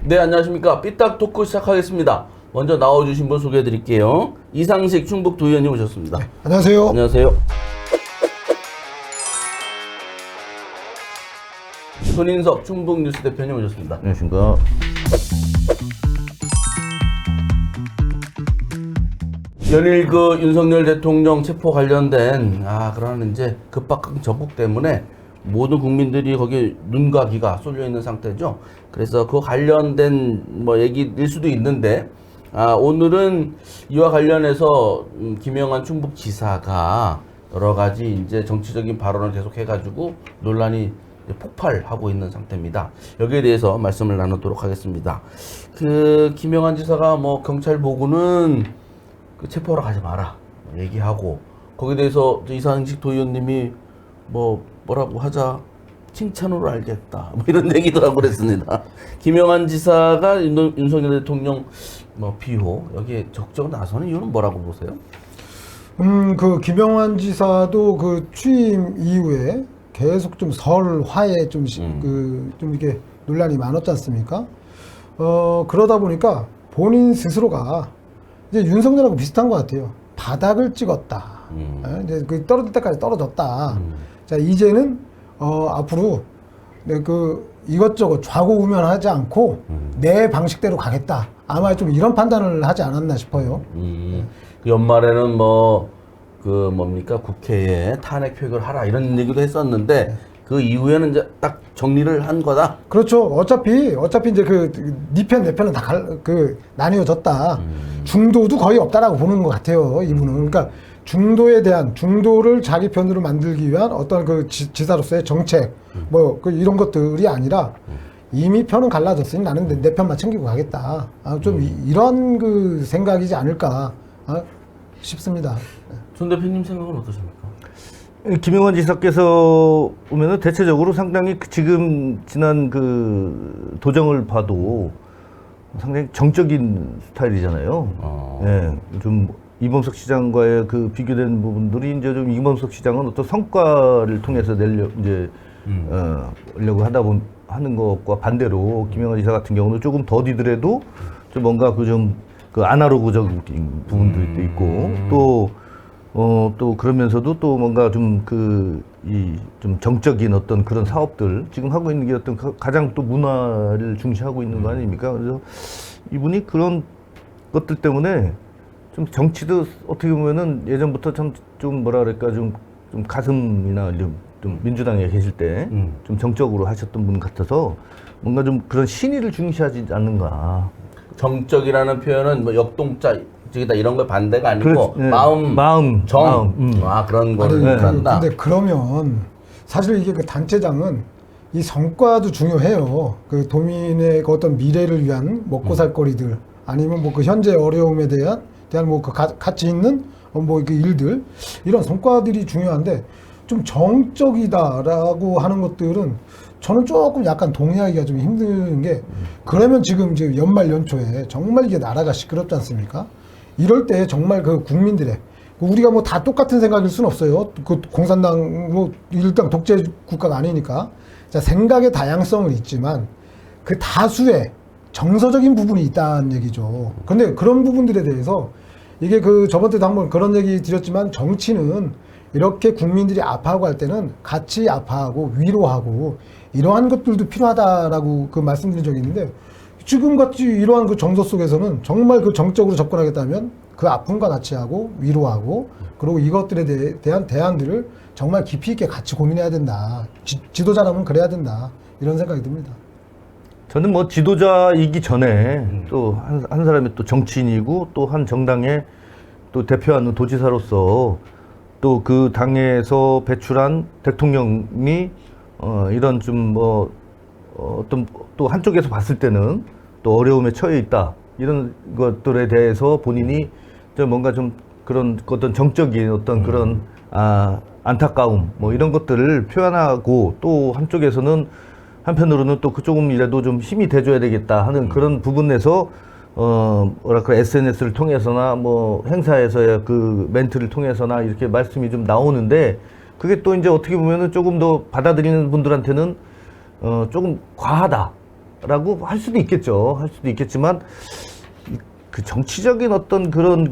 네, 안녕하십니까. 삐딱 토크 시작하겠습니다. 먼저 나와주신 분 소개해 드릴게요. 이상식 충북 도의원님 오셨습니다. 네, 안녕하세요. 안녕하세요. 손인섭 충북 뉴스 대표님 오셨습니다. 안녕하십니까. 연일 그 윤석열 대통령 체포 관련된 그런 이제 급박한 전국 때문에 모든 국민들이 거기에 눈과 귀가 쏠려 있는 상태죠. 그래서 그 관련된 뭐 얘기일 수도 있는데 오늘은 이와 관련해서 김영환 충북지사가 여러 가지 이제 정치적인 발언을 계속 해가지고 논란이 폭발하고 있는 상태입니다. 여기에 대해서 말씀을 나누도록 하겠습니다. 그 김영환 지사가 뭐 경찰 보고는 그 체포하러 가지 마라 얘기하고 거기에 대해서 이상식 도의원님이 뭐라고 하자 칭찬으로 알겠다 뭐 이런 얘기도 하고 그랬습니다. 김영환 지사가 윤석열 대통령 비호 여기에 적극적으로 나서는 이유는 뭐라고 보세요? 그 김영환 지사도 그 취임 이후에 계속 좀 설화에 좀 이렇게 논란이 많았지 않습니까? 그러다 보니까 본인 스스로가 이제 윤석열하고 비슷한 것 같아요. 바닥을 찍었다. 이제 그 떨어질 때까지 떨어졌다. 자, 이제는 앞으로 그 이것저것 좌고우면하지 않고 내 방식대로 가겠다. 아마 좀 이런 판단을 하지 않았나 싶어요. 그 연말에는 뭡니까 국회에 탄핵 표결을 하라 이런 얘기도 했었는데 그 이후에는 이제 딱 정리를 한 거다. 그렇죠. 어차피 이제 네 편, 내 편은 다 나뉘어졌다. 중도도 거의 없다라고 보는 것 같아요. 이분은. 그러니까 중도를 자기 편으로 만들기 위한 어떤 그 지사로서의 정책, 이런 것들이 아니라 이미 편은 갈라졌으니 나는 내 편만 챙기고 가겠다. 좀 이런 그 생각이지 않을까 싶습니다. 손 대표님 생각은 어떠십니까? 김영환 지사께서 보면은 대체적으로 상당히 지금 지난 그 도정을 봐도 상당히 정적인 스타일이잖아요. 예, 좀 이범석 시장과의 그 비교된 부분들이 이제 좀 이범석 시장은 어떤 성과를 통해서 내려고 하는 것과 반대로 김영환 지사 같은 경우는 조금 더디더라도 좀 뭔가 그 아날로그적인 부분들도 있고 또 그러면서도 또 뭔가 좀 좀 정적인 어떤 그런 사업들 지금 하고 있는 게 어떤 가장 또 문화를 중시하고 있는 거 아닙니까? 그래서 이분이 그런 것들 때문에 좀 정치도 어떻게 보면은 예전부터 좀 뭐라 그럴까 좀 가슴이나 좀 민주당에 계실 때 좀 정적으로 하셨던 분 같아서 뭔가 좀 그런 신의를 중시하지 않는가. 정적이라는 표현은 역동자 저기다 이런 거 반대가 아니고 그렇지, 네. 마음, 정 그런 거를 한다. 근데 그러면 사실 이게 그 단체장은 이 성과도 중요해요. 그 도민의 그 어떤 미래를 위한 먹고 살 거리들 아니면 그 현재 어려움에 대한 그 가치 있는 그 일들 이런 성과들이 중요한데 좀 정적이다라고 하는 것들은 저는 조금 약간 동의하기가 좀 힘든 게 그러면 지금 연말 연초에 정말 이게 나라가 시끄럽지 않습니까? 이럴 때 정말 그 국민들의 우리가 다 똑같은 생각일 수는 없어요. 그 공산당 일당 독재 국가가 아니니까 자, 생각의 다양성은 있지만 그 다수의 정서적인 부분이 있다는 얘기죠. 근데 그런 부분들에 대해서 이게 저번 때도 한번 그런 얘기 드렸지만 정치는 이렇게 국민들이 아파하고 할 때는 같이 아파하고 위로하고 이러한 것들도 필요하다라고 말씀드린 적이 있는데 지금같이 이러한 그 정서 속에서는 정말 그 정적으로 접근하겠다면 그 아픔과 같이 하고 위로하고 그리고 이것들에 대한 대안들을 정말 깊이 있게 같이 고민해야 된다. 지도자라면 그래야 된다. 이런 생각이 듭니다. 저는 지도자이기 전에 또 한 사람이 또 정치인이고 또 한 정당의 또 대표하는 도지사로서 또 그 당에서 배출한 대통령이 이런 어떤 또 한쪽에서 봤을 때는 또 어려움에 처해 있다 이런 것들에 대해서 본인이 뭔가 좀 그런 어떤 정적인 어떤 그런 안타까움 이런 것들을 표현하고 또 한편으로는 또 조금이라도 좀 힘이 돼줘야 되겠다 하는 그런 부분에서 SNS를 통해서나 행사에서의 그 멘트를 통해서나 이렇게 말씀이 좀 나오는데 그게 또 이제 어떻게 보면은 조금 더 받아들이는 분들한테는 조금 과하다. 라고 할 수도 있겠죠. 할 수도 있겠지만 그 정치적인 어떤 그런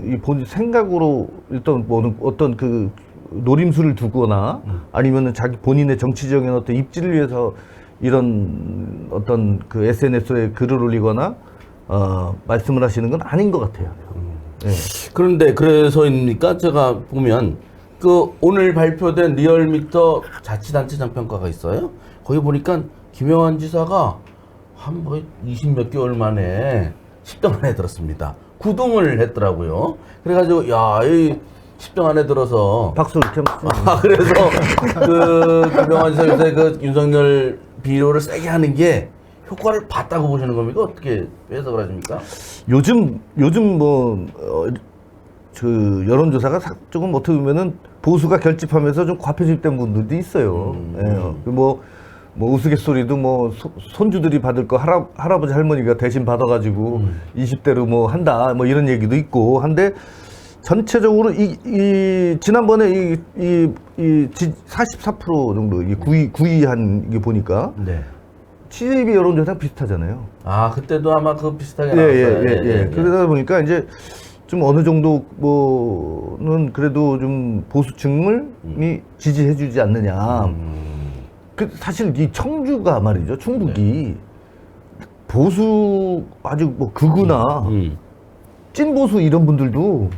이 본 생각으로 일단 뭐 어떤 그 노림수를 두거나 아니면은 자기 본인의 정치적인 어떤 입지를 위해서 이런 어떤 그 SNS에 글을 올리거나 말씀을 하시는 건 아닌 것 같아요. 네. 그런데 그래서입니까? 제가 보면 그 오늘 발표된 리얼미터 자치단체장 평가가 있어요. 거기 보니까 김영환 지사가 한 뭐 20몇 개월 만에 10등 안에 들었습니다. 9등을 했더라고요. 그래가지고 이 10등 안에 들어서 박수를 좀. 그래서 그 김영환 지사 요새 그 윤석열 비호를 세게 하는 게 효과를 봤다고 보시는 겁니까? 어떻게 해석을 하십니까? 요즘 그 여론조사가 조금 어떻게 보면은 보수가 결집하면서 좀 과표집된 분들도 있어요. 예. 뭐 우스갯소리도 뭐 손주들이 받을 거 할아버지 할머니가 대신 받아가지고 20대로 뭐 한다 뭐 이런 얘기도 있고 한데 전체적으로 지난번에 44% 정도 이게 9위한 게 보니까 네. CJB 여론조사랑 비슷하잖아요. 아, 그때도 아마 그 비슷하게 나왔어요. 예. 그러다 보니까 이제 좀 어느 정도 뭐는 그래도 좀 보수층을 지지해주지 않느냐. 그 사실 이 청주가 말이죠, 충북이 보수 아주 뭐 극우나 찐 보수 이런 분들도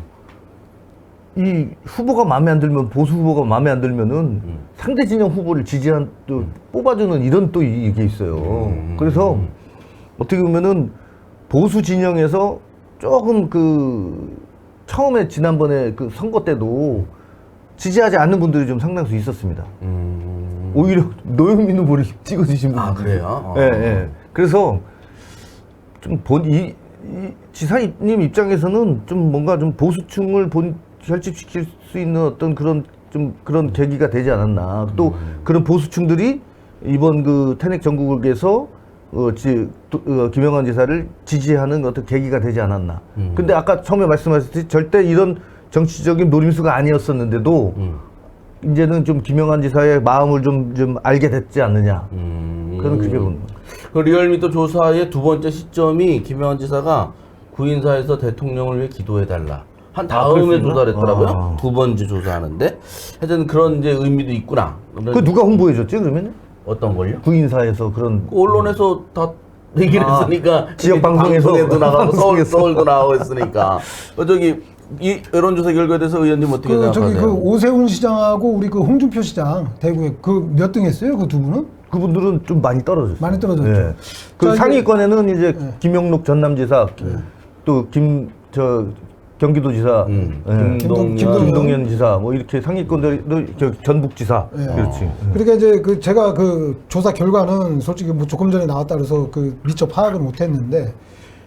이 후보가 마음에 안 들면 보수 후보가 마음에 안 들면은 상대 진영 후보를 지지한 또 뽑아주는 이런 또 이게 있어요. 그래서 어떻게 보면은 보수 진영에서 조금 그 처음에 지난번에 그 선거 때도 지지하지 않는 분들이 좀 상당수 있었습니다. 오히려 노영민 후보를 찍어주신 분들. 아, 그래요? 예. 그래서 좀 이 지사님 입장에서는 좀 뭔가 좀 보수층을 결집시킬 수 있는 어떤 그런 계기가 되지 않았나. 또 그런 보수층들이 이번 그 탄핵 정국에서 김영환 지사를 지지하는 어떤 계기가 되지 않았나. 근데 아까 처음에 말씀하셨듯이 절대 이런 정치적인 노림수가 아니었었는데도 이제는 좀 김영환 지사의 마음을 좀 알게 됐지 않느냐. 그런 그게 그 리얼미터 조사의 두 번째 시점이 김영환 지사가 구인사에서 대통령을 위해 기도해달라. 한 다음에 조사를 했더라고요. 두 번째 조사하는데. 하여튼 그런 이제 의미도 있구나. 그 누가 홍보해줬지, 그러면? 어떤 걸요? 구인사에서 그런. 언론에서 다 얘기를 했으니까. 지역 방송에도 나가고 서울도 나오고 했으니까. 이 여론조사 결과에 대해서 의원님 어떻게 생각하세요? 그 오세훈 시장하고 우리 그 홍준표 시장 대구에 그 몇 등 했어요? 그 두 분은? 그분들은 좀 많이 떨어졌어요. 많이 떨어졌죠. 네. 그 상위권에는 이제 김영록 전남지사, 또 경기도지사, 김동연 지사, 뭐 이렇게 상위권들도 전북지사, 그렇지. 그러니까 이제 제가 그 조사 결과는 솔직히 뭐 조금 전에 나왔다 그래서 그 미처 파악을 못했는데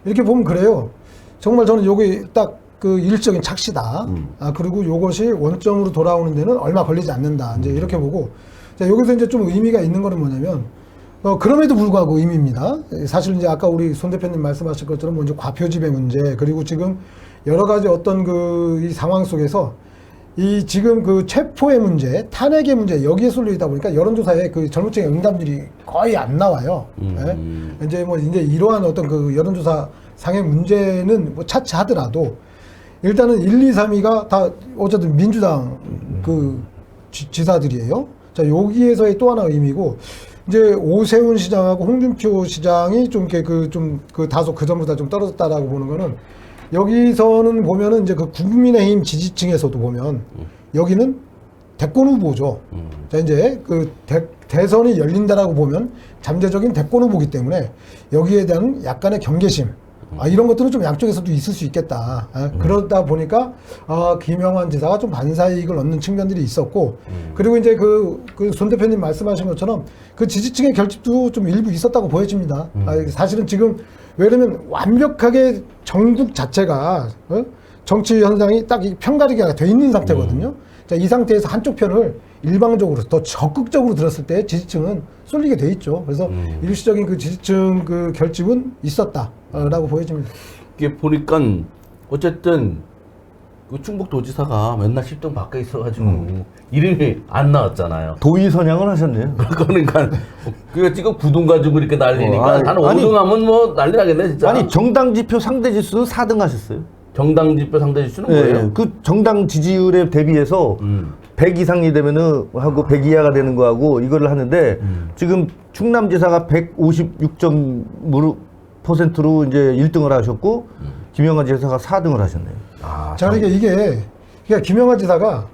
이렇게 보면 그래요. 정말 저는 여기 딱 그 일적인 착시다. 그리고 이것이 원점으로 돌아오는 데는 얼마 걸리지 않는다. 이제 이렇게 보고 자, 여기서 이제 좀 의미가 있는 거는 뭐냐면 그럼에도 불구하고 의미입니다. 사실 이제 아까 우리 손 대표님 말씀하신 것처럼 먼저 과표집의 문제 그리고 지금 여러 가지 어떤 이 상황 속에서 이 지금 그 체포의 문제, 탄핵의 문제 여기에 쏠려 있다 보니까 여론조사에 그 젊은층의 응답률이 거의 안 나와요. 예? 이제 이러한 어떤 그 여론조사 상의 문제는 뭐 차치하더라도 일단은 1, 2, 3위가 다 어쨌든 민주당 그 지사들이에요. 자, 여기에서의 또 하나 의미고 이제 오세훈 시장하고 홍준표 시장이 좀 이렇게 다소 그전보다 좀 떨어졌다라고 보는 거는 여기서는 보면은 이제 그 국민의힘 지지층에서도 보면 여기는 대권 후보죠. 자, 이제 그 대선이 열린다라고 보면 잠재적인 대권 후보기 때문에 여기에 대한 약간의 경계심. 이런 것들은 좀 양쪽에서도 있을 수 있겠다. 그러다 보니까 김영환 지사가 좀 반사이익을 얻는 측면들이 있었고 그리고 이제 그 손 대표님 말씀하신 것처럼 그 지지층의 결집도 좀 일부 있었다고 보여집니다. 사실은 지금 왜냐면 완벽하게 전국 자체가 정치 현상이 딱 편가르기가 돼 있는 상태거든요. 자, 이 상태에서 한쪽 편을 일방적으로 더 적극적으로 들었을 때 지지층은 쏠리게 돼 있죠. 그래서 일시적인 그 지지층 그 결집은 있었다라고 보여집니다. 이게 보니까 어쨌든 그 충북도지사가 맨날 10등 밖에 있어가지고 이름이 안 나왔잖아요. 도의 선양을 하셨네요. 그러니까 그게 지금 9등 가지고 이렇게 난리니까 아니, 한 아니, 5등 하면 뭐 난리 나겠네 진짜. 아니 정당 지표 상대 지수는 4등 하셨어요. 정당 지표 상대 지수는 네, 뭐예요? 그 정당 지지율에 대비해서 100 이상이 되면은 하고 100 이하가 되는 거하고 이거를 하는데 지금 충남지사가 156.5%로 이제 1등을 하셨고 김영환 지사가 4등을 하셨네요. 자, 그러니까 그러니까 김영환 지사가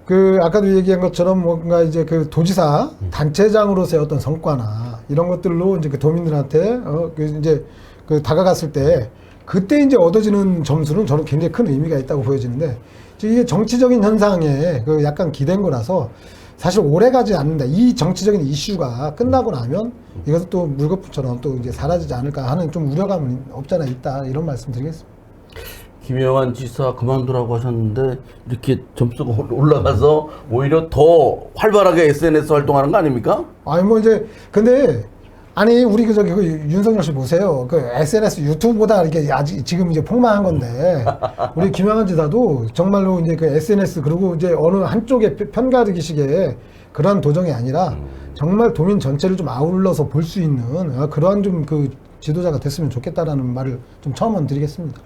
그 아까도 얘기한 것처럼 뭔가 이제 그 도지사 단체장으로서의 어떤 성과나 이런 것들로 이제 그 도민들한테 그 이제 그 다가갔을 때 그때 이제 얻어지는 점수는 저는 굉장히 큰 의미가 있다고 보여지는데 지금 이게 정치적인 현상에 그 약간 기댄 거라서 사실 오래 가지 않는다. 이 정치적인 이슈가 끝나고 나면 이것도 또 물거품처럼 또 이제 사라지지 않을까 하는 좀 우려감은 없잖아 있다. 이런 말씀 드리겠습니다. 김영환 지사 그만두라고 하셨는데 이렇게 점수가 올라가서 오히려 더 활발하게 SNS 활동하는 거 아닙니까? 아니 뭐 이제 근데 아니 우리 그 저기 그 윤석열 씨 보세요. 그 SNS 유튜브보다 이렇게 아직 지금 이제 폭망한 건데 우리 김영환 지사도 정말로 이제 그 SNS 그리고 이제 어느 한쪽에 편가르기식의 그러한 도정이 아니라 정말 도민 전체를 좀 아울러서 볼 수 있는 그러한 좀 그 지도자가 됐으면 좋겠다라는 말을 좀 처음 드리겠습니다.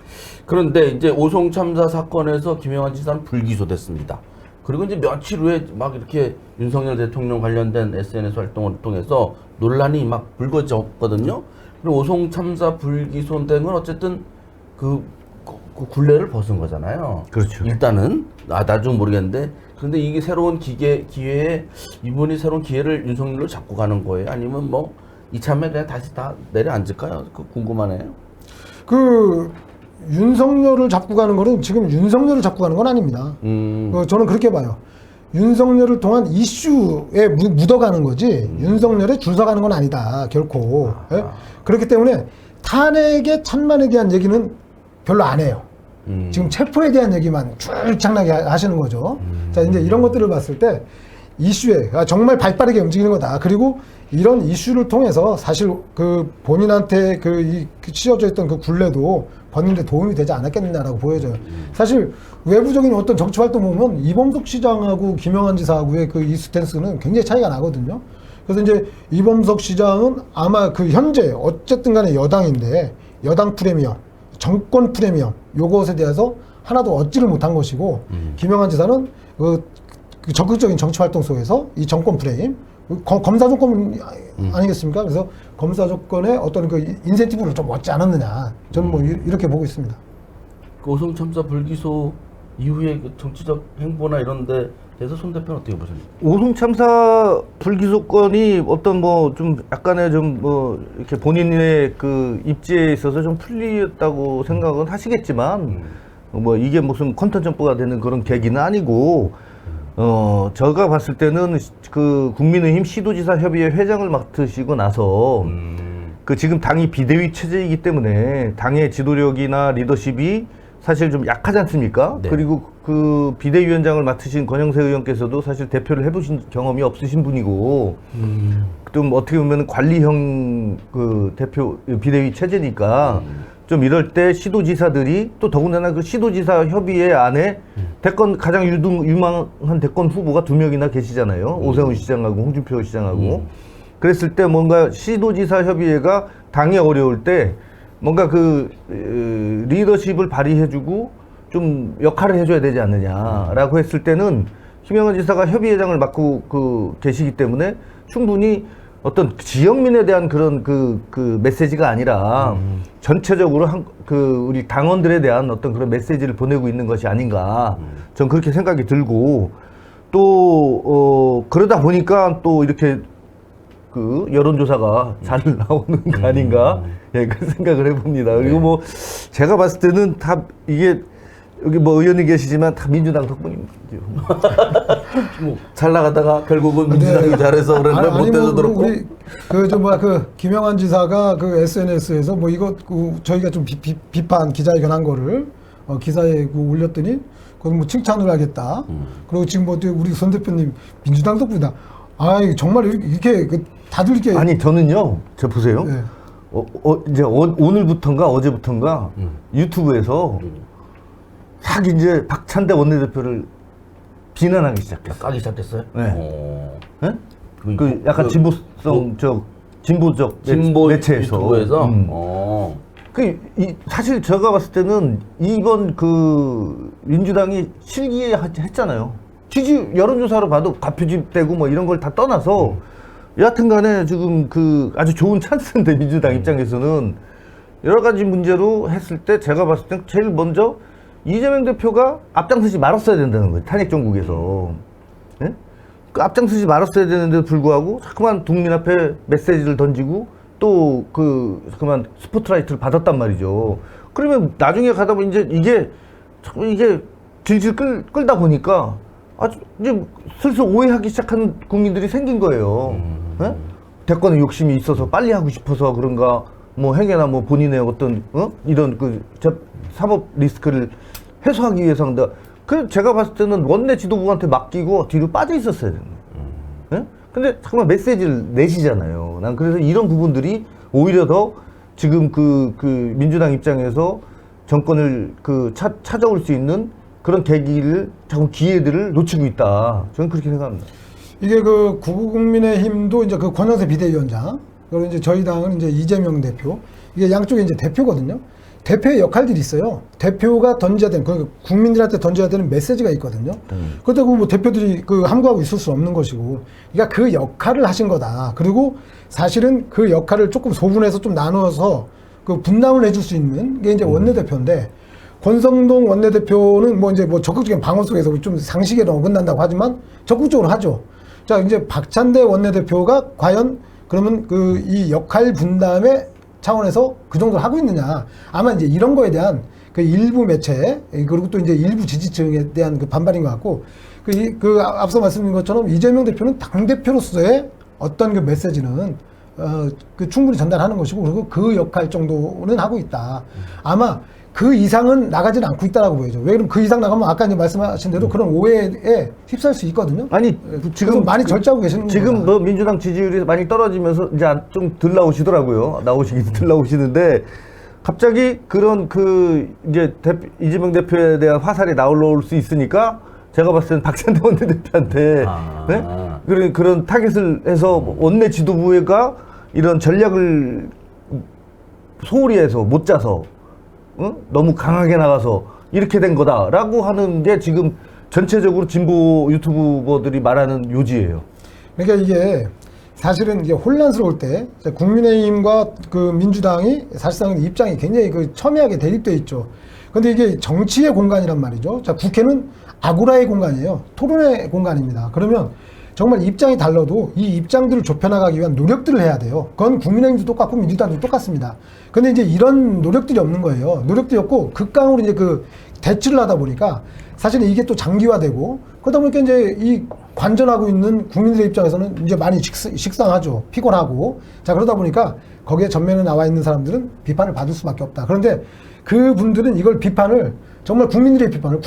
그런데 이제 오송 참사 사건에서 김영환 지사는 불기소됐습니다. 그리고 이제 며칠 후에 막 이렇게 윤석열 대통령 관련된 SNS 활동을 통해서 논란이 막 불거졌거든요. 그리고 오송 참사 불기소된 건 어쨌든 그 굴레를 벗은 거잖아요. 그렇죠. 일단은 나중은 모르겠는데 그런데 이게 새로운 기회에 이분이 새로운 기회를 윤석열로 잡고 가는 거예요? 아니면 뭐 이참에 그냥 다시 다 내려앉을까요? 그 궁금하네요. 그 윤석열을 잡고 가는 거는 지금 윤석열을 잡고 가는 건 아닙니다. 저는 그렇게 봐요. 윤석열을 통한 이슈에 묻어가는 거지 윤석열에 줄 서가는 건 아니다. 결코. 예? 그렇기 때문에 탄핵의 찬반에 대한 얘기는 별로 안 해요. 지금 체포에 대한 얘기만 줄창나게 하시는 거죠. 자, 이제 이런 것들을 봤을 때 이슈에 정말 발빠르게 움직이는 거다. 그리고 이런 이슈를 통해서 사실 그 본인한테 그 씌워져 있던 그 굴레도 벗는데 도움이 되지 않았겠느냐라고 보여져요. 사실 외부적인 어떤 정치 활동 보면 이범석 시장하고 김영환 지사하고의 그 이 스탠스는 굉장히 차이가 나거든요. 그래서 이제 이범석 시장은 아마 그 현재 어쨌든 간에 여당인데 여당 프리미엄, 정권 프리미엄 요것에 대해서 하나도 얻지를 못한 것이고 김영환 지사는 그 적극적인 정치 활동 속에서 이 정권 프레임 검사 조건 아니겠습니까? 그래서 검사 조건의 어떤 그 인센티브를 좀 얻지 않았느냐. 저는 뭐 이렇게 보고 있습니다. 그 오송 참사 불기소 이후에 그 정치적 행보나 이런 데 대해서 손 대표는 어떻게 보십니까? 오송 참사 불기소건이 어떤 뭐 좀 약간의 좀 뭐 이렇게 본인의 그 입지에 있어서 좀 풀렸다고 생각은 하시겠지만 뭐 이게 무슨 컨텐츠가 되는 그런 계기는 아니고 제가 봤을 때는 그 국민의힘 시도지사 협의회 회장을 맡으시고 나서 그 지금 당이 비대위 체제이기 때문에 당의 지도력이나 리더십이 사실 좀 약하지 않습니까? 네. 그리고 그 비대위원장을 맡으신 권영세 의원께서도 사실 대표를 해보신 경험이 없으신 분이고 좀 어떻게 보면 관리형 그 대표 비대위 체제니까 좀 이럴 때 시도지사들이 또 더군다나 그 시도지사 협의회 안에 대권 가장 유망한 대권 후보가 2명이나 계시잖아요. 오세훈 시장하고 홍준표 시장하고. 그랬을 때 뭔가 시도지사 협의회가 당이 어려울 때 뭔가 그 리더십을 발휘해주고 좀 역할을 해줘야 되지 않느냐라고 했을 때는 김영환 지사가 협의회장을 맡고 그 계시기 때문에 충분히 어떤 지역민에 대한 그런 그 메시지가 아니라 전체적으로 우리 당원들에 대한 어떤 그런 메시지를 보내고 있는 것이 아닌가. 전 그렇게 생각이 들고 또 그러다 보니까 또 이렇게 그 여론조사가 잘 나오는 거 아닌가. 예, 그 생각을 해봅니다. 그리고 뭐 제가 봤을 때는 다 이게 여기 뭐 의원이 계시지만 다 민주당 덕분입니다. 뭐 잘 나가다가 결국은 민주당이 잘해서 그런 걸 못해서 들었고. 우리 그 김영환 지사가 그 SNS에서 뭐 이거 저희가 좀 비판 기자회견한 거를 기사에 올렸더니 그건 뭐 칭찬을 하겠다. 그리고 지금 뭐 우리 손 대표님 민주당 덕분이다. 아 정말 이렇게 다들 이렇게 아니 저는요, 저 보세요. 네. 이제 오늘부턴가 어제부턴가 유튜브에서 막 이제 박찬대 원내대표를 비난하기 시작했어요. 까기 시작했어요? 네. 네? 그- 그 약간 그- 진보성 진보적 진보 매체에서 유튜브에서 사실 제가 봤을 때는 이번 그 민주당이 실기했잖아요. 지지 여론조사로 봐도 가표집되고 뭐 이런 걸 다 떠나서 여하튼간에 지금 그 아주 좋은 찬스인데 민주당 입장에서는 여러 가지 문제로 했을 때 제가 봤을 때 제일 먼저 이재명 대표가 앞장서지 말았어야 된다는 거예요. 탄핵 정국에서. 예? 그 앞장서지 말았어야 되는데도 불구하고 자꾸만 국민 앞에 메시지를 던지고 또 그만 스포트라이트를 받았단 말이죠. 그러면 나중에 가다 보면 이제 이게 질질 끌다 보니까 아주 이제 슬슬 오해하기 시작하는 국민들이 생긴 거예요. 예? 대권에 욕심이 있어서 빨리 하고 싶어서 그런가 뭐 행여나 뭐 본인의 어떤 이런 사법 리스크를 해소하기 위해서 한다. 그 제가 봤을 때는 원내 지도부한테 맡기고 뒤로 빠져 있었어야 되는 거예요. 예? 근데 잠깐만 메시지를 내시잖아요. 난 그래서 이런 부분들이 오히려 더 지금 그 민주당 입장에서 정권을 찾아올 수 있는 그런 계기를 자꾸 기회들을 놓치고 있다. 저는 그렇게 생각합니다. 이게 그 구국민의힘도 이제 그 권영세 비대위원장, 그리고 이제 저희 당은 이제 이재명 대표, 이게 양쪽에 이제 대표거든요. 대표의 역할들이 있어요. 대표가 던져야 되는, 그 국민들한테 던져야 되는 메시지가 있거든요. 그렇다고 뭐 대표들이 함구하고 있을 수 없는 것이고, 그러니까 그 역할을 하신 거다. 그리고 사실은 그 역할을 조금 소분해서 좀 나누어서 그 분담을 해줄 수 있는 게 이제 원내대표인데, 권성동 원내대표는 뭐 이제 뭐 적극적인 방어 속에서 좀 상식에 어긋난다고 하지만 적극적으로 하죠. 자, 이제 박찬대 원내대표가 과연 그러면 이 역할 분담의 차원에서 그 정도를 하고 있느냐. 아마 이제 이런 거에 대한 그 일부 매체, 그리고 또 이제 일부 지지층에 대한 그 반발인 것 같고, 앞서 말씀드린 것처럼 이재명 대표는 당대표로서의 어떤 그 메시지는 충분히 전달하는 것이고, 그리고 그 역할 정도는 하고 있다. 아마 그 이상은 나가지는 않고 있다라고 보여죠. 왜 그럼 그 이상 나가면 아까 이제 말씀하신 대로 그런 오해에 휩싸일 수 있거든요. 아니 지금 많이 절제하고 계시는 거예요. 지금 뭐 민주당 지지율이 많이 떨어지면서 이제 좀 덜 나오시더라고요. 덜 나오시는데 갑자기 그런 이제 이재명 대표에 대한 화살이 나올 수 있으니까 제가 봤을 때는 박찬대 원내대표한테 네? 그런 타겟을 해서 원내 지도부가 이런 전략을 소홀히 해서 못 짜서 너무 강하게 나가서 이렇게 된 거다라고 하는 게 지금 전체적으로 진보 유튜버들이 말하는 요지예요. 그러니까 이게 사실은 이게 혼란스러울 때 국민의힘과 그 민주당이 사실상 입장이 굉장히 첨예하게 대립돼 있죠. 근데 이게 정치의 공간이란 말이죠. 자, 국회는 아고라의 공간이에요. 토론의 공간입니다. 그러면 정말 입장이 달라도 이 입장들을 좁혀나가기 위한 노력들을 해야 돼요. 그건 국민의힘도 똑같고 민주당도 똑같습니다. 근데 이제 이런 노력들이 없는 거예요. 노력들이 없고 극강으로 이제 대치를 하다 보니까 사실은 이게 또 장기화되고 그러다 보니까 이제 이 관전하고 있는 국민들의 입장에서는 이제 많이 식상하죠. 피곤하고. 자, 그러다 보니까 거기에 전면에 나와 있는 사람들은 비판을 받을 수밖에 없다. 그런데 그분들은 이걸 비판을 정말 국민들의 비판을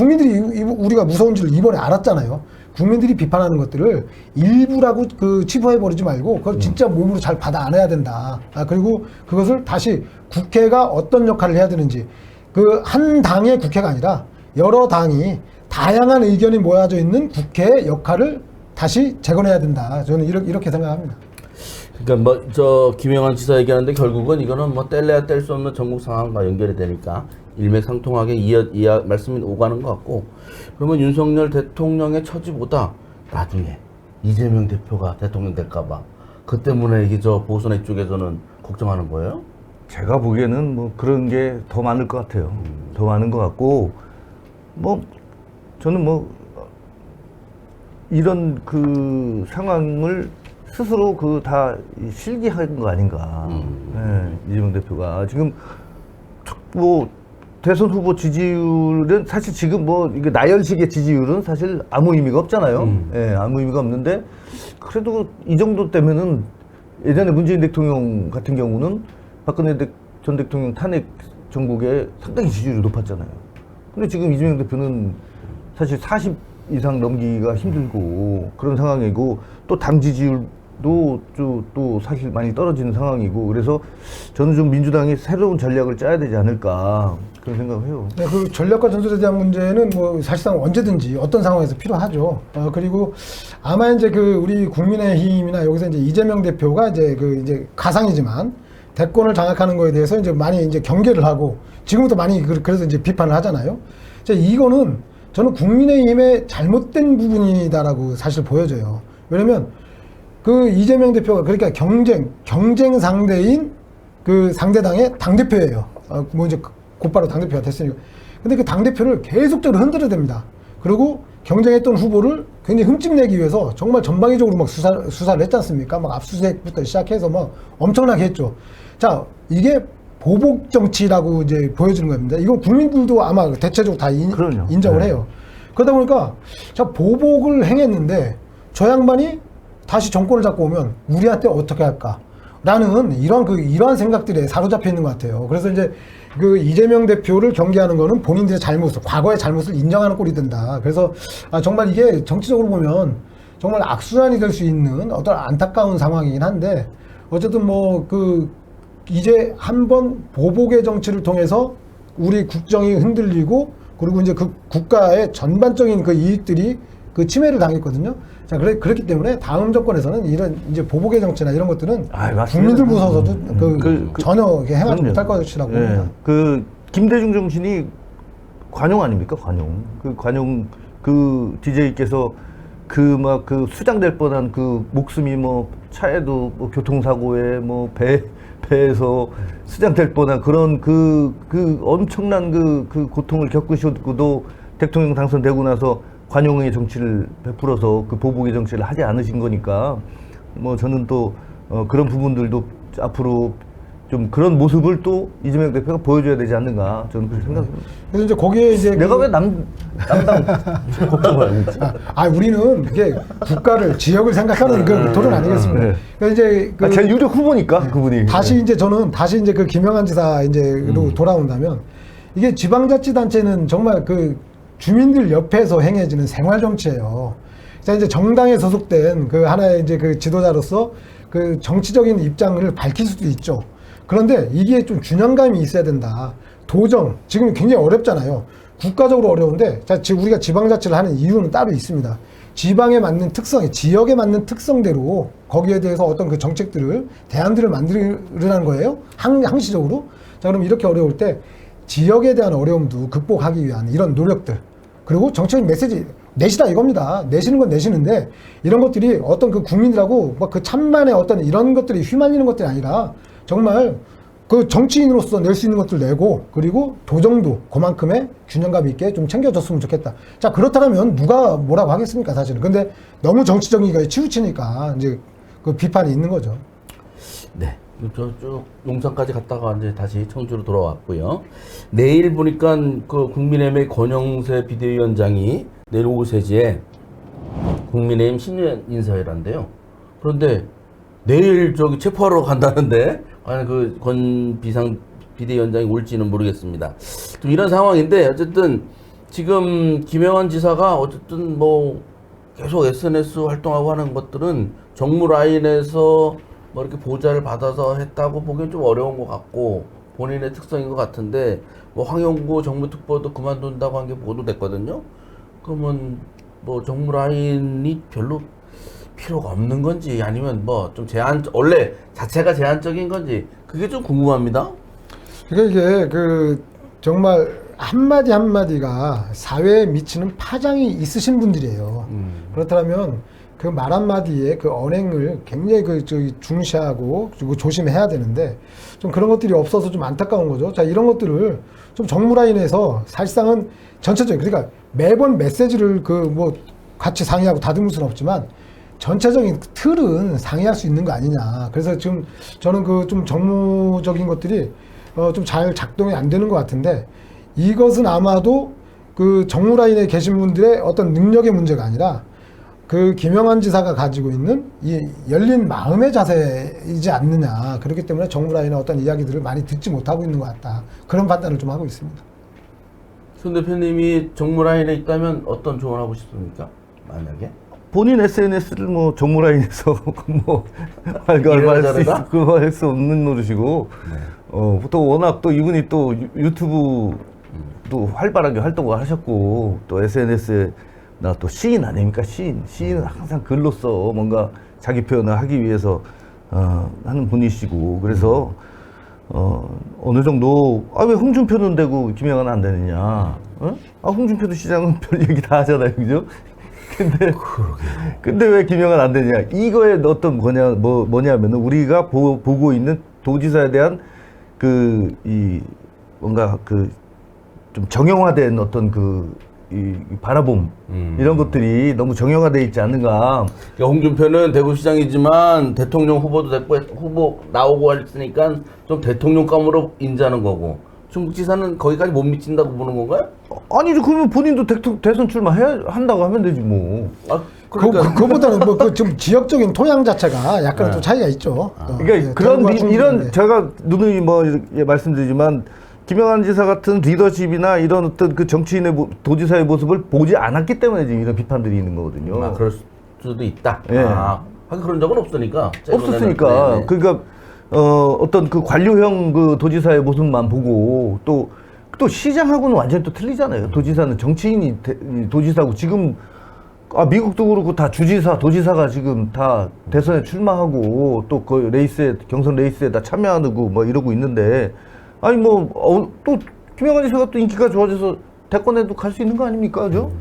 우리가 무서운 줄을 이번에 알았잖아요. 국민들이 비판하는 것들을 일부라고 치부해버리지 말고 그걸 진짜 몸으로 잘 받아 안아야 된다. 그리고 그것을 다시 국회가 어떤 역할을 해야 되는지 한 당의 국회가 아니라 여러 당이 다양한 의견이 모여져 있는 국회의 역할을 다시 재건해야 된다. 저는 이렇게 생각합니다. 그러니까 김영환 지사 얘기하는데 결국은 이거는 뗄래야 뗄 수 없는 전국 상황과 연결이 되니까 일맥상통하게 말씀이 오가는 것 같고, 그러면 윤석열 대통령의 처지보다 나중에 이재명 대표가 대통령 될까봐 그 때문에 이게 보수의 쪽에서는 걱정하는 거예요? 제가 보기에는 뭐 그런 게 더 많을 것 같아요. 더 많은 것 같고, 저는 이런 상황을 스스로 다 실기한 거 아닌가. 네, 이재명 대표가 지금 대선 후보 지지율은 사실 지금 이게 나열식의 지지율은 사실 아무 의미가 없잖아요. 예, 아무 의미가 없는데 그래도 이 정도 때문에는 예전에 문재인 대통령 같은 경우는 박근혜 전 대통령 탄핵 정국에 상당히 지지율이 높았잖아요. 근데 지금 이재명 대표는 사실 40 이상 넘기기가 힘들고 그런 상황이고 또 당 지지율 또 사실 많이 떨어지는 상황이고 그래서 저는 좀 민주당이 새로운 전략을 짜야 되지 않을까 그런 생각을 해요. 네, 그 전략과 전술에 대한 문제는 뭐 사실상 언제든지 어떤 상황에서 필요하죠. 그리고 아마 이제 그 우리 국민의힘이나 여기서 이제 이재명 대표가 이제 가상이지만 대권을 장악하는 거에 대해서 이제 많이 이제 경계를 하고 지금부터 많이 그래서 이제 비판을 하잖아요. 이거는 저는 국민의힘의 잘못된 부분이다라고 사실 보여져요. 왜냐면 그 이재명 대표가 그러니까 경쟁 상대인 그 상대당의 당대표예요. 뭐 이제 곧바로 당대표가 됐으니까. 근데 그 당대표를 계속적으로 흔들어야 됩니다. 그리고 경쟁했던 후보를 굉장히 흠집내기 위해서 정말 전방위적으로 막 수사를 했지 않습니까? 막 압수수색부터 시작해서 막 엄청나게 했죠. 자, 이게 보복 정치라고 이제 보여주는 겁니다. 이건 국민들도 아마 대체적으로 다 인정을 해요. 그러다 보니까 자, 보복을 행했는데 저 양반이 다시 정권을 잡고 오면 우리한테 어떻게 할까? 라는 이러한 생각들에 사로잡혀 있는 것 같아요. 그래서 이제 그 이재명 대표를 경계하는 거는 본인들의 잘못을, 과거의 잘못을 인정하는 꼴이 된다. 그래서 정말 이게 정치적으로 보면 정말 악순환이 될 수 있는 어떤 안타까운 상황이긴 한데 어쨌든 뭐 이제 한번 보복의 정치를 통해서 우리 국정이 흔들리고 그리고 이제 그 국가의 전반적인 그 이익들이 그 침해를 당했거든요. 자, 그렇기 때문에 다음 정권에서는 이런 이제 보복의 정치나 이런 것들은 국민들 무서워서도 전혀 행하지 못할 것이라고 봅니다. 그 김대중 정신이 관용 아닙니까? 관용. 그 DJ께서 그 수장될 뻔한 그 목숨이 뭐 차에도 뭐 교통사고에 뭐 배에서 수장될 뻔한 그런 그 엄청난 그 고통을 겪으셨고도 대통령 당선되고 나서 관용의 정치를 베풀어서 그 보복의 정치를 하지 않으신 거니까 뭐 저는 또 그런 부분들도 앞으로 좀 그런 모습을 또 이재명 대표가 보여줘야 되지 않는가 저는 그렇게 생각합니다. 그래서 이제 거기에 이제 내가 왜 남당 걱정을 하고 있지? 우리는 그게 국가를 지역을 생각하는 그 토론 아니겠습니까? 네. 그러니까 이제 제일 유력 후보니까 그분이. 다시 이제 그 김영한 지사 이제로 돌아온다면 이게 지방자치단체는 정말 그 주민들 옆에서 행해지는 생활 정치예요. 자, 이제 정당에 소속된 그 하나의 이제 그 지도자로서 그 정치적인 입장을 밝힐 수도 있죠. 그런데 이게 좀 균형감이 있어야 된다. 도정, 지금 굉장히 어렵잖아요. 국가적으로 어려운데, 자, 지금 우리가 지방자치를 하는 이유는 따로 있습니다. 지방에 맞는 특성, 지역에 맞는 특성대로 거기에 대해서 어떤 그 정책들을, 대안들을 만들으라는 거예요. 항시적으로. 자, 그럼 이렇게 어려울 때 지역에 대한 어려움도 극복하기 위한 이런 노력들. 그리고 정책적 메시지 내시다 이겁니다. 내시는 건 내시는데 이런 것들이 어떤 그 국민들하고 막 그 천만의 어떤 이런 것들이 휘말리는 것들이 아니라 정말 그 정치인으로서 낼 수 있는 것들 내고 그리고 도정도 그만큼의 균형감 있게 좀 챙겨줬으면 좋겠다. 자, 그렇다면 누가 뭐라고 하겠습니까, 사실은. 근데 너무 정치적인 거에 치우치니까 이제 그 비판이 있는 거죠. 네. 저쪽 용산까지 갔다가 이제 다시 청주로 돌아왔고요. 내일 보니까 그 국민의힘의 권영세 비대위원장이 내일 오후 3시에 국민의힘 신년 인사회란데요. 그런데 내일 저기 체포하러 간다는데 과연 그 권 비대위원장이 올지는 모르겠습니다. 좀 이런 상황인데 어쨌든 지금 김영한 지사가 어쨌든 뭐 계속 SNS 활동하고 하는 것들은 정무 라인에서 뭐 이렇게 보좌를 받아서 했다고 보기엔 좀 어려운 것 같고 본인의 특성인 것 같은데 뭐 황영구 정무특보도 그만둔다고 한 게 보도됐거든요. 그러면 뭐 정무 라인이 별로 필요가 없는 건지 아니면 뭐 좀 원래 자체가 제한적인 건지 그게 좀 궁금합니다. 그러니까 이게 그 정말 한마디 한마디가 사회에 미치는 파장이 있으신 분들이에요. 그렇다면 그 말 한마디에 그 언행을 굉장히 중시하고 그리고 조심해야 되는데 좀 그런 것들이 없어서 좀 안타까운 거죠. 자, 이런 것들을 좀 정무 라인에서 사실상은 전체적인, 그러니까 매번 메시지를 뭐 같이 상의하고 다듬을 수는 없지만 전체적인 틀은 상의할 수 있는 거 아니냐. 그래서 지금 저는 그 좀 정무적인 것들이 좀 잘 작동이 안 되는 것 같은데 이것은 아마도 그 정무 라인에 계신 분들의 어떤 능력의 문제가 아니라 그 김영한 지사가 가지고 있는 이 열린 마음의 자세이지 않느냐. 그렇기 때문에 정부 라인의 어떤 이야기들을 많이 듣지 못하고 있는 것 같다. 그런 판단을 좀 하고 있습니다. 손 대표님이 정무 라인에 있다면 어떤 조언하고 싶습니까? 만약에? 본인 SNS를 뭐 정무라인에서 뭐 할 수 없는 노릇이고 또 워낙 또 이분이 또 유튜브 또 활발하게 활동을 하셨고 또 SNS에 나 또 시인 아닙니까? 시인은 항상 글로써 뭔가 자기 표현을 하기 위해서 하는 분이시고 그래서 어느 정도 왜 홍준표는 되고 김영환은 안 되느냐? 홍준표도 시장은 별 얘기 다 하잖아요, 그죠? 근데 왜 김영환 안 되냐? 이거에 어떤 뭐냐면은 우리가 보고 있는 도지사에 대한 뭔가 좀 정형화된 어떤 이 바라봄 이런 것들이 너무 정형화돼 있지 않는가. 그러니까 홍준표는 대구시장이지만 대통령 후보도 됐고 후보 나오고 했으니까 좀 대통령감으로 인지하는 거고 충북지사는 거기까지 못 미친다고 보는 건가요? 아니죠. 그러면 본인도 대선 한다고 하면 되지 뭐. 그러니까 그거보다는 뭐 좀 지역적인 토양 자체가 약간 또 차이가 있죠. 그러니까 그런 이런 제가 누누이 말씀드리지만 김영환 지사 같은 리더십이나 이런 어떤 그 정치인의 도지사의 모습을 보지 않았기 때문에 지금 이런 비판들이 있는 거거든요. 그럴 수도 있다. 예. 하긴 그런 적은 없으니까. 없었으니까. 네네. 그러니까 어떤 그 관료형 그 도지사의 모습만 보고 또 시장하고는 완전히 또 틀리잖아요. 도지사는 정치인이 도지사고 지금 미국도 그렇고 다 주지사, 도지사가 지금 다 대선에 출마하고 또 그 경선 레이스에 다 참여하고 뭐 이러고 있는데 또 김영환 지사가 또 인기가 좋아져서 대권에도 갈 수 있는 거 아닙니까, 그죠?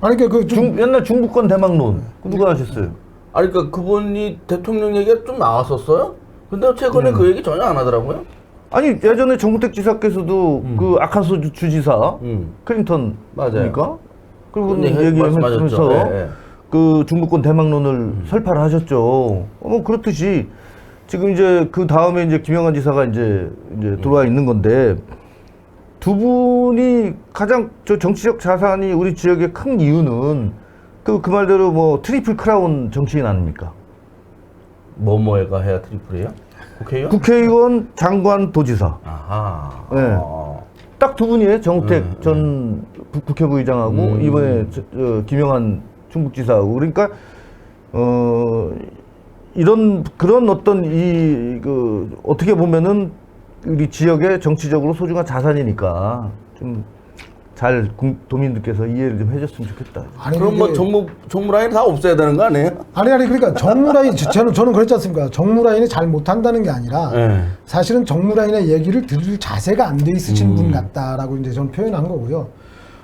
아니 그러니까 옛날 중부권 대망론 누가 하셨어요? 그러니까 그분이 대통령 얘기가 좀 나왔었어요. 근데 최근에 그 얘기 전혀 안 하더라고요. 아니 예전에 정우택 지사께서도 그 아칸소 주지사 클린턴 맞아요. 그리고 네, 얘기하면서 네. 그 중부권 대망론을 설파를 하셨죠. 그렇듯이 지금 이제 그 다음에 이제 김영환 지사가 이제 들어와 있는 건데 두 분이 가장 정치적 자산이 우리 지역에 큰 이유는 그 말대로 뭐 트리플 크라운 정치인 아닙니까? 뭐뭐가 해야 트리플이에요? 국회의원? 국회의원, 장관, 도지사. 아하. 네. 딱 두 분이에요. 정우택 전 국회부의장하고 이번에 김영환 충북지사하고 그러니까 그런 어떤 어떻게 보면은 우리 지역의 정치적으로 소중한 자산이니까 좀 잘 도민들께서 이해를 좀 해줬으면 좋겠다. 아니, 그럼 뭐 정무라인 다 없애야 되는 거 아니에요? 아니 그러니까 정무라인 저는 그랬지 않습니까? 정무라인이 잘 못한다는 게 아니라 네. 사실은 정무라인의 얘기를 들을 자세가 안 돼 있으신 분 같다라고 이제 저는 표현한 거고요.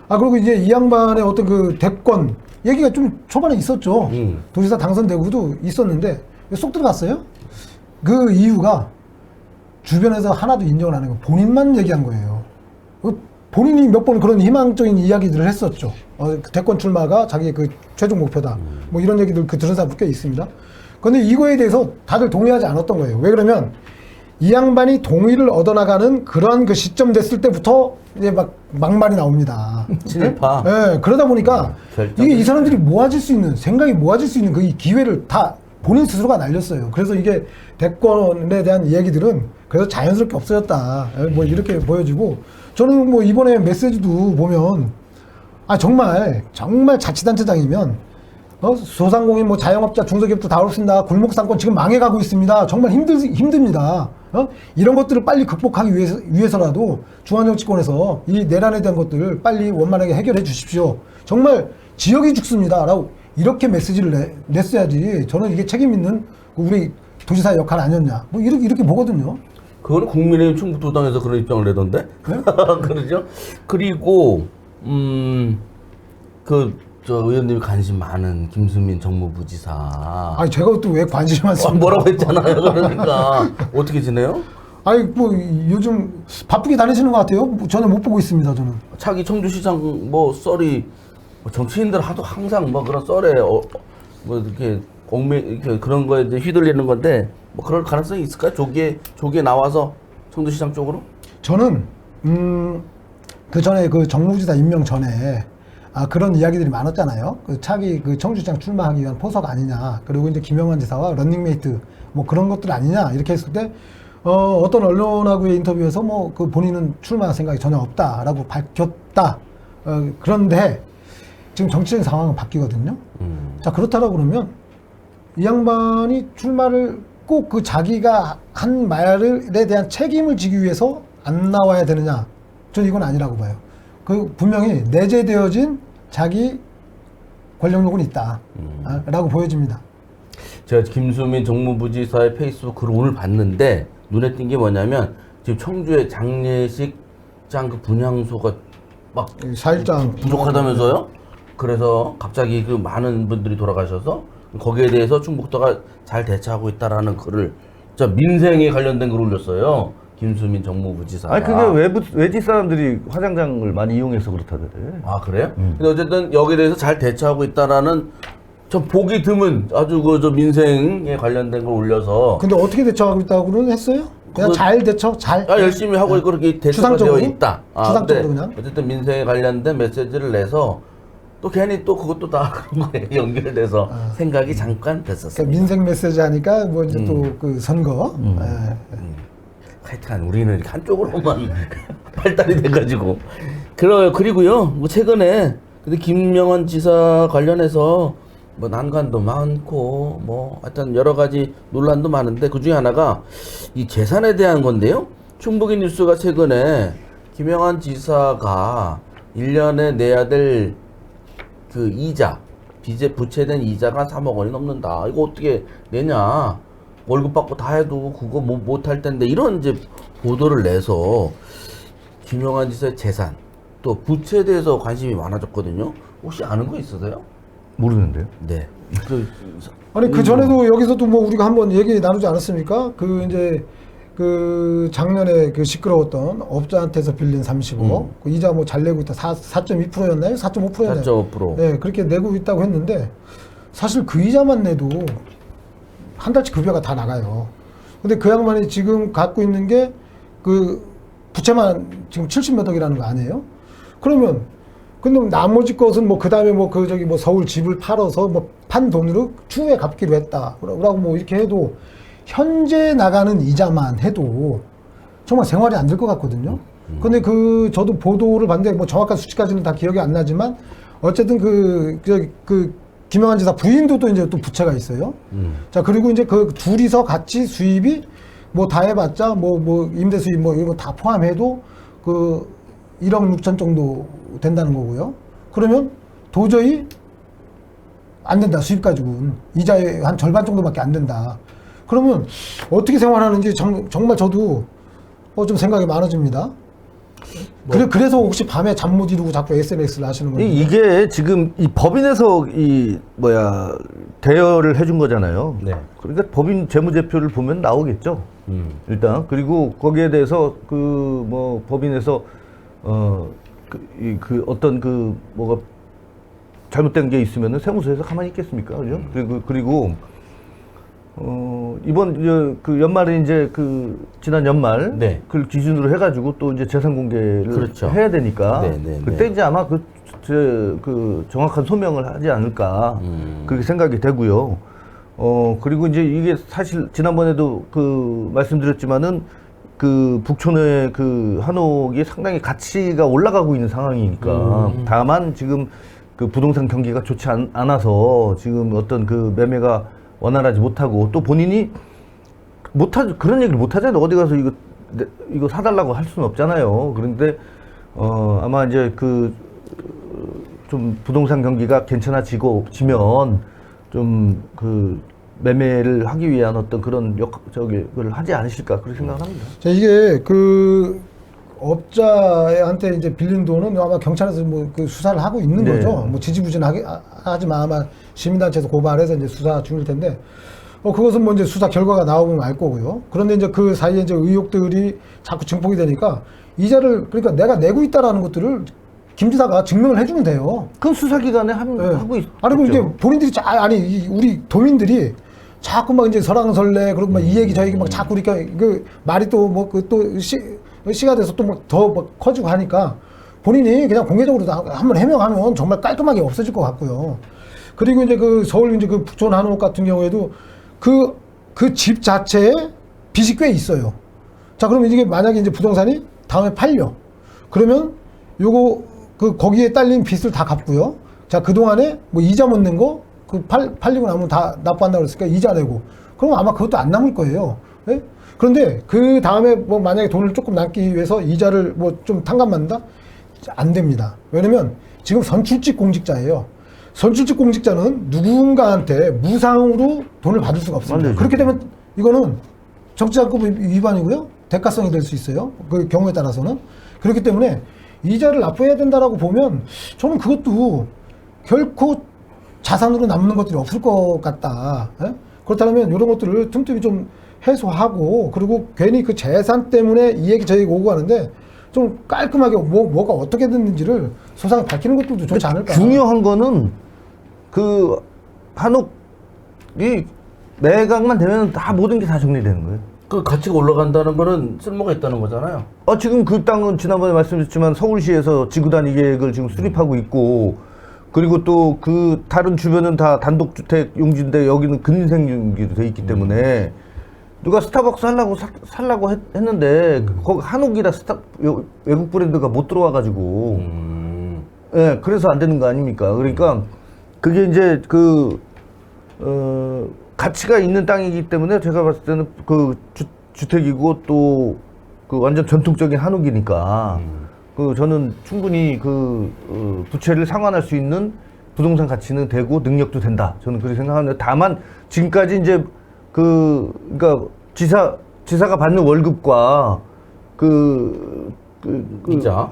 그리고 이제 이 양반의 어떤 그 대권 얘기가 좀 초반에 있었죠. 도지사 당선되고도 있었는데 쏙 들어갔어요. 그 이유가 주변에서 하나도 인정을 안 하고 본인만 얘기한 거예요. 본인이 몇 번 그런 희망적인 이야기들을 했었죠. 대권 출마가 자기의 그 최종 목표다. 뭐 이런 얘기들 들은 사람 꽤 있습니다. 그런데 이거에 대해서 다들 동의하지 않았던 거예요. 왜 그러면 이 양반이 동의를 얻어나가는 그런 그 시점 됐을 때부터 이제 막말이 나옵니다. 친일파. 네, 그러다 보니까 이게 이 사람들이 모아질 수 있는 생각이 모아질 수 있는 그 이 기회를 다 본인 스스로가 날렸어요. 그래서 이게 대권에 대한 이야기들은 그래서 자연스럽게 없어졌다. 뭐 이렇게 보여지고 저는 뭐 이번에 메시지도 보면 정말 자치단체장이면 소상공인 뭐 자영업자 중소기업도 다 어렵습니다. 골목상권 지금 망해가고 있습니다. 정말 힘듭니다. 이런 것들을 빨리 극복하기 위해서라도 중앙정치권에서 이 내란에 대한 것들을 빨리 원만하게 해결해 주십시오. 정말 지역이 죽습니다. 라고 이렇게 메시지를 냈어야지. 저는 이게 책임 있는 우리 도지사의 역할 아니었냐. 뭐 이렇게 보거든요. 그거는 국민의힘 충북도당에서 그런 입장을 내던데? 네? 그러죠? 그리고, 의원님이 관심 많은 김수민 정무부지사. 제가 또 왜 관심이 많습니까? 뭐라고 했잖아요. 그러니까. 어떻게 지내요? 뭐, 요즘 바쁘게 다니시는 것 같아요. 전혀 못 보고 있습니다, 저는. 차기 청주시장 썰이, 정치인들 하도 항상 그런 썰에, 이렇게, 이렇게 그런 거에 이제 휘둘리는 건데, 그럴 가능성이 있을까요? 조기에 나와서 청주시장 쪽으로? 저는 그 전에 그 정무지사 임명 전에 그런 이야기들이 많았잖아요. 그 차기 그 청주시장 출마하기 위한 포석 아니냐. 그리고 이제 김영환 지사와 런닝메이트 뭐 그런 것들 아니냐 이렇게 했을 때 어떤 언론하고의 인터뷰에서 그 본인은 출마 생각이 전혀 없다라고 밝혔다. 그런데 지금 정치적인 상황은 바뀌거든요. 자, 그렇다라고 그러면 이 양반이 출마를 꼭 그 자기가 한 말에 대한 책임을 지기 위해서 안 나와야 되느냐? 저는 이건 아니라고 봐요. 그 분명히 내재되어진 자기 권력욕은 있다. 라고 보여집니다. 제가 김수민 정무부지사의 페이스북 글을 오늘 봤는데 눈에 띈 게 뭐냐면 지금 청주의 장례식장 그 분향소가 막 4일장 부족하다면서요? 그래서 갑자기 그 많은 분들이 돌아가셔서 거기에 대해서 충북도가 잘 대처하고 있다라는 글을 진짜 민생에 관련된 글을 올렸어요. 김수민 정무부지사가. 아니 그게 외지 사람들이 화장장을 많이 이용해서 그렇다더래. 아 그래요? 근데 어쨌든 여기에 대해서 잘 대처하고 있다라는 좀 보기 드문 아주 그 저 민생에 관련된 걸 올려서 근데 어떻게 대처하고 있다고는 했어요? 그냥 그거- 잘 대처, 잘. 열심히 하고 그렇게 대처가 되어 추상적으로? 있다. 추상적으로 근데 그냥? 어쨌든 민생에 관련된 메시지를 내서 또 괜히 또 그것도 다 그런 거에 연결돼서 생각이 잠깐 됐었어요. 그러니까 민생 메시지 하니까 뭐 이제 또 그 선거. 예. 하여튼 우리는 이렇게 한쪽으로만 발달이 돼가지고 그리고요 뭐 최근에 근데 김명환 지사 관련해서 뭐 난관도 많고 뭐 하여튼 여러 가지 논란도 많은데 그 중에 하나가 이 재산에 대한 건데요. 충북인 뉴스가 최근에 김명환 지사가 1년에 내야 될 그 이자 부채된 이자가 3억 원이 넘는다. 이거 어떻게 내냐? 월급 받고 다 해도 그거 못할 텐데 이런 이제 보도를 내서 김영환 지사의 재산 또 부채에 대해서 관심이 많아졌거든요. 혹시 아는 거 있으세요? 모르는데요. 네. 아니 그 전에도 여기서도 뭐 우리가 한번 얘기 나누지 않았습니까? 그 이제 그 작년에 그 시끄러웠던 업자한테서 빌린 30억 그 이자 뭐 잘 내고 있다 4.2%였나요? 4.5%였나요? 4.5%. 네, 그렇게 내고 있다고 했는데 사실 그 이자만 내도 한 달치 급여가 다 나가요. 근데 그 양반이 지금 갖고 있는 게 그 부채만 지금 70몇억이라는 거 아니에요? 그러면 근데 나머지 것은 뭐 그다음에 뭐 그 저기 뭐 서울 집을 팔아서 뭐 판 돈으로 추후에 갚기로 했다라고 뭐 이렇게 해도 현재 나가는 이자만 해도 정말 생활이 안 될 것 같거든요. 근데 그 저도 보도를 봤는데 뭐 정확한 수치까지는 다 기억이 안 나지만 어쨌든 그 김영환 지사 부인도 또 이제 또 부채가 있어요. 자 그리고 이제 그 둘이서 같이 수입이 뭐 다 해봤자 뭐 임대 수입 뭐 이거 다 포함해도 그 1억 6천 정도 된다는 거고요. 그러면 도저히 안 된다. 수입 가지고는 이자의 한 절반 정도밖에 안 된다. 그러면 어떻게 생활하는지 정말 저도 좀 생각이 많아집니다. 그래서 혹시 밤에 잠 못 이루고 자꾸 SNS를 하시는 건데 이게 지금 이 법인에서 대여를 해준 거잖아요. 네. 그러니까 법인 재무제표를 보면 나오겠죠. 일단 그리고 거기에 대해서 그 뭐 법인에서 어떤 그 뭐가 잘못된 게 있으면은 세무서에서 가만히 있겠습니까, 그죠? 그리고 이번 그 연말에 이제 그 지난 연말 네. 그걸 기준으로 해가지고 또 이제 재산 공개를 그렇죠. 해야 되니까 네. 그때 이제 아마 그 정확한 소명을 하지 않을까 그렇게 생각이 되고요. 그리고 이제 이게 사실 지난번에도 그 말씀드렸지만은 그 북촌의 그 한옥이 상당히 가치가 올라가고 있는 상황이니까 다만 지금 그 부동산 경기가 좋지 않아서 지금 어떤 그 매매가 원활하지 못하고 또 본인이 그런 얘기를 못 하잖아요. 어디 가서 이거 사달라고 할 수는 없잖아요. 그런데 아마 이제 좀 부동산 경기가 괜찮아지면 좀 그 매매를 하기 위한 어떤 그런 그걸 하지 않으실까 그렇게 생각을 합니다. 자, 이게 그 업자한테 이제 빌린 돈은 아마 경찰에서 뭐 그 수사를 하고 있는 네. 거죠. 뭐 지지부진하게 하지만 아마 시민단체에서 고발해서 이제 수사 중일 텐데, 그것은 뭐 이제 수사 결과가 나오면 알 거고요. 그런데 이제 그 사이에 이제 의혹들이 자꾸 증폭이 되니까 이자를 그러니까 내가 내고 있다라는 것들을 김 지사가 증명을 해주면 돼요. 그럼 수사기관에 하고 있죠. 아니, 그 이제 본인들이 우리 도민들이 자꾸 막 이제 설왕설래 그리고 막 이 얘기 저 얘기 막 자꾸 그러니까 그 말이 또 뭐 시가 돼서 또 뭐 더 커지고 하니까 본인이 그냥 공개적으로 한번 해명하면 정말 깔끔하게 없어질 것 같고요. 그리고 이제 그 서울 이제 그 북촌 한옥 같은 경우에도 그 집 자체에 빚이 꽤 있어요. 자, 그러면 이게 만약에 이제 부동산이 다음에 팔려. 그러면 요거 거기에 딸린 빚을 다 갚고요. 자, 그동안에 뭐 이자 못 낸 거, 그 팔리고 나면 다 납부한다고 그랬으니까 이자 내고. 그럼 아마 그것도 안 남을 거예요. 예? 그런데 그 다음에 뭐 만약에 돈을 조금 남기 위해서 이자를 뭐 좀 탕감받는다? 안 됩니다. 왜냐면 지금 선출직 공직자예요. 선출직 공직자는 누군가한테 무상으로 돈을 받을 수가 없습니다. 맞아요. 그렇게 되면 이거는 정치자금법 위반이고요. 대가성이 될 수 있어요. 그 경우에 따라서는. 그렇기 때문에 이자를 납부해야 된다라고 보면 저는 그것도 결코 자산으로 남는 것들이 없을 것 같다. 예? 그렇다면 이런 것들을 틈틈이 좀 해소하고 그리고 괜히 그 재산 때문에 이 얘기 저 얘기 오고 하는데 좀 깔끔하게 뭐가 어떻게 됐는지를 소상히 밝히는 것도 좋지 않을까. 중요한 거는 그 한옥이 매각만 되면 다 모든 게 다 정리되는 거예요. 그 가치가 올라간다는 거는 쓸모가 있다는 거잖아요. 지금 그 땅은 지난번에 말씀드렸지만 서울시에서 지구단위 계획을 지금 수립하고 있고 그리고 또 그 다른 주변은 다 단독주택 용지인데 여기는 근생 용지로 돼 있기 때문에 누가 스타벅스 살라고 했는데 거기 한옥이라 외국 브랜드가 못 들어와가지고 예, 그래서 안 되는 거 아닙니까? 그러니까 그게 이제 가치가 있는 땅이기 때문에 제가 봤을 때는 그 주택이고 또 그 완전 전통적인 한옥이니까 저는 충분히 부채를 상환할 수 있는 부동산 가치는 되고 능력도 된다. 저는 그렇게 생각하는데 다만 지금까지 이제 그러니까 지사가 받는 월급과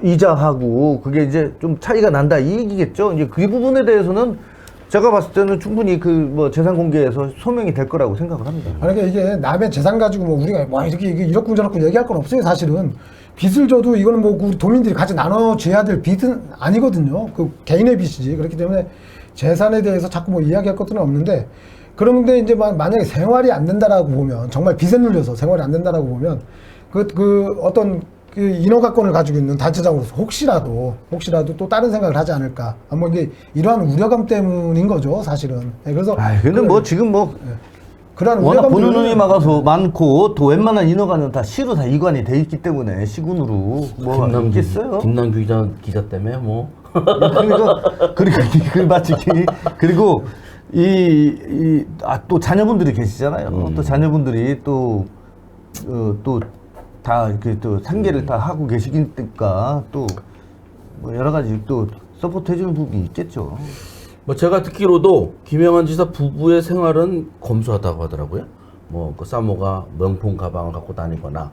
이자하고 그게 이제 좀 차이가 난다 이 얘기겠죠. 이제 그 부분에 대해서는 제가 봤을 때는 충분히 재산 공개에서 소명이 될 거라고 생각을 합니다. 그러니까 이게 남의 재산 가지고 뭐 우리가 뭐 이렇게 이렇고 저렇고 얘기할 건 없어요. 사실은 빚을 져도 이거는 뭐 우리 도민들이 같이 나눠줘야 될 빚은 아니거든요. 그 개인의 빚이지. 그렇기 때문에 재산에 대해서 자꾸 뭐 이야기할 것들은 없는데 그런데 이제 만약에 생활이 안 된다라고 보면 정말 빚에 눌려서 생활이 안 된다라고 보면 어떤 그 인허가권을 가지고 있는 단체장으로서 혹시라도 또 다른 생각을 하지 않을까. 뭐 이게 이러한 우려감 때문인 거죠, 사실은. 네, 그래서 근데 지금 그러한 워낙 우려감들을 보는 눈이 막아서 많고 또 웬만한 인허가는 다 시로 다 이관이 돼 있기 때문에 시군으로 있겠어요? 김남규 기자 때문에 뭐. 그리고 마치 그리고 또 자녀분들이 계시잖아요. 또 자녀분들이 또 다 이렇게 또 상계를 다 하고 계시니까 또 뭐 여러 가지 또 서포트 해주는 부분이 있겠죠. 뭐 제가 듣기로도 김영환 지사 부부의 생활은 검소하다고 하더라고요. 뭐 그 사모가 명품 가방을 갖고 다니거나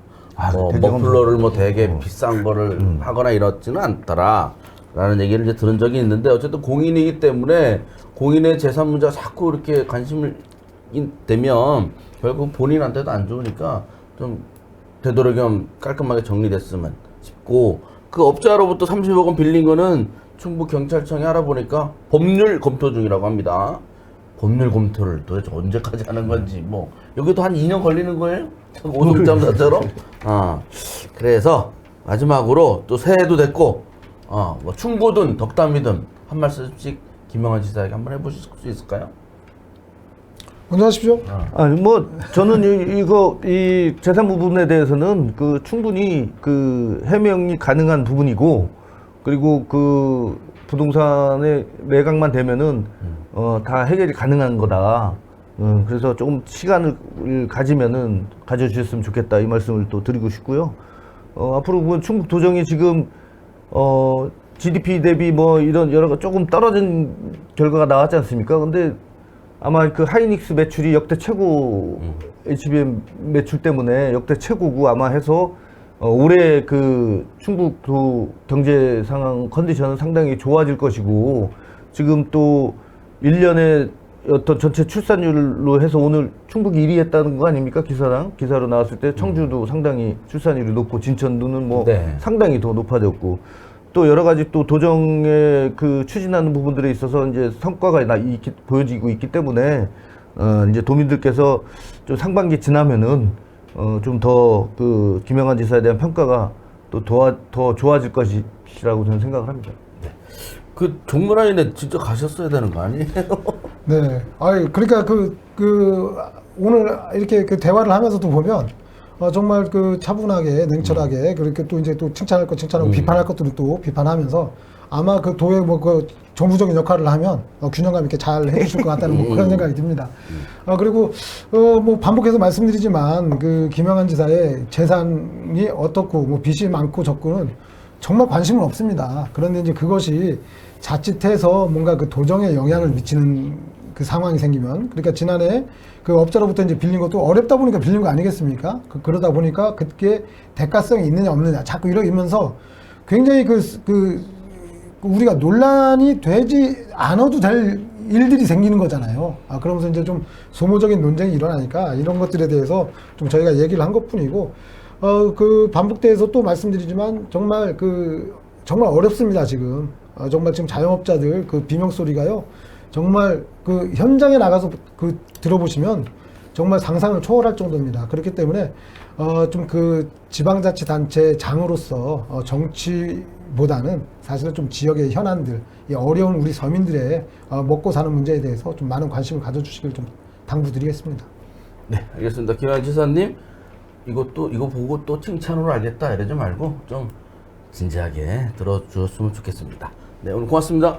뭐 머플러를 뭐 되게 비싼 거를 하거나 이렇지는 않더라라는 얘기를 이제 들은 적이 있는데 어쨌든 공인이기 때문에 공인의 재산 문제가 자꾸 이렇게 관심을 되면 결국 본인한테도 안 좋으니까 좀 되도록이면 깔끔하게 정리됐으면 싶고 그 업자로부터 30억 원 빌린 거는 충북 경찰청이 알아보니까 법률 검토 중이라고 합니다. 법률 검토를 도대체 언제까지 하는 건지 뭐 여기도 한 2년 걸리는 거예요? 오송잠사처럼. 그래서 마지막으로 또 새해도 됐고 뭐 충고든 덕담이든 한 말씀씩 김영환 지사에게 한번 해보실 수 있을까요? 먼저 하십시오. 저는 이 재산 부분에 대해서는 충분히 해명이 가능한 부분이고 그리고 부동산의 매각만 되면은 다 해결이 가능한 거다. 그래서 조금 시간을 가져주셨으면 좋겠다 이 말씀을 또 드리고 싶고요. 앞으로 보면 충북 도정이 지금 GDP 대비 뭐 이런 여러 가지 조금 떨어진 결과가 나왔지 않습니까? 근데 아마 하이닉스 매출이 역대 최고 HBM 매출 때문에 역대 최고고 아마 해서 올해 충북도 경제 상황 컨디션은 상당히 좋아질 것이고 지금 또 1년에 어떤 전체 출산율로 해서 오늘 충북이 1위 했다는 거 아닙니까? 기사로 나왔을 때 청주도 상당히 출산율이 높고 진천도는 상당히 더 높아졌고 또 여러 가지 또 도정에 추진하는 부분들에 있어서 이제 성과가 보여지고 있기 때문에 이제 도민들께서 좀 상반기 지나면은 좀 더 김영환 지사에 대한 평가가 또 더 좋아질 것이라고 저는 생각을 합니다. 그 종로라인에 진짜 가셨어야 되는 거 아니에요? 네. 그러니까 오늘 이렇게 대화를 하면서도 보면 정말 차분하게 냉철하게 그렇게 또 이제 또 칭찬할 거 칭찬하고 비판할 것들은 또 비판하면서 아마 그 도의 뭐 그 정부적인 역할을 하면 균형감 있게 잘 해주실 것 같다는 뭐 그런 생각이 듭니다. 그리고 뭐 반복해서 말씀드리지만 그 김영한 지사의 재산이 어떻고 뭐 빚이 많고 적고는 정말 관심은 없습니다. 그런데 이제 그것이 자칫해서 뭔가 그 도정에 영향을 미치는 그 상황이 생기면, 그러니까 지난해 그 업자로부터 이제 빌린 것도 어렵다 보니까 빌린 거 아니겠습니까? 그러다 보니까 그게 대가성이 있느냐 없느냐 자꾸 이러면서 굉장히 우리가 논란이 되지 않아도 될 일들이 생기는 거잖아요. 그러면서 이제 좀 소모적인 논쟁이 일어나니까 이런 것들에 대해서 좀 저희가 얘기를 한 것뿐이고, 그 반복돼서 또 말씀드리지만 정말 정말 어렵습니다, 지금. 정말 지금 자영업자들 그 비명 소리가요. 정말 그 현장에 나가서 들어보시면 정말 상상을 초월할 정도입니다. 그렇기 때문에 좀 그 지방자치단체 장으로서 정치보다는 사실은 좀 지역의 현안들, 이 어려운 우리 서민들의 먹고 사는 문제에 대해서 좀 많은 관심을 가져주시길 좀 당부드리겠습니다. 네, 알겠습니다. 김영한 지사님, 이거 보고 또 칭찬으로 알겠다 이러지 말고 좀 진지하게 들어주셨으면 좋겠습니다. 네, 오늘 고맙습니다.